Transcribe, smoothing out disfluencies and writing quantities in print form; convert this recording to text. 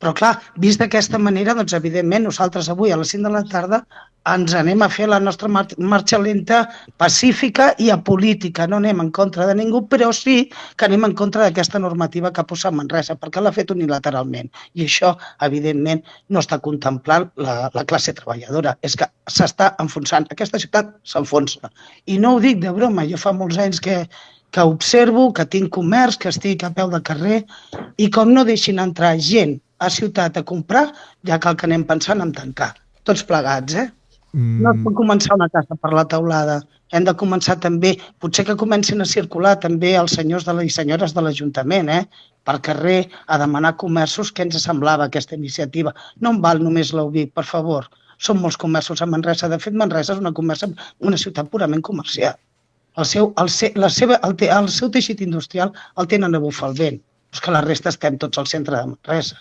Però clar, vist d'aquesta manera, doncs evidentment nosaltres avui a les 5 de la tarda ens anem a fer la nostra marxa lenta pacífica i apolítica. No anem en contra de ningú, però sí que anem en contra d'aquesta normativa que ha posat Manresa, perquè l'ha fet unilateralment. I això, evidentment, no està contemplant la classe treballadora. És que s'està enfonsant. Aquesta ciutat s'enfonsa. I no ho dic de broma. Jo fa molts anys que observo, que tinc comerç, que estic a peu de carrer, i com no deixin entrar gent a ciutat a comprar, ja cal que anem pensant en tancar. Tots plegats, No es pot començar una casa per la teulada. Hem de començar també, potser que comencin a circular també els senyors i senyores de l'Ajuntament, per carrer, a demanar comerços. Què ens semblava aquesta iniciativa? No en val només l'Ubic, per favor. Són molts comerços a Manresa. De fet, Manresa és una ciutat purament comercial. El seu teixit industrial el tenen a bufar el vent. És que la resta estem tots al centre de Manresa.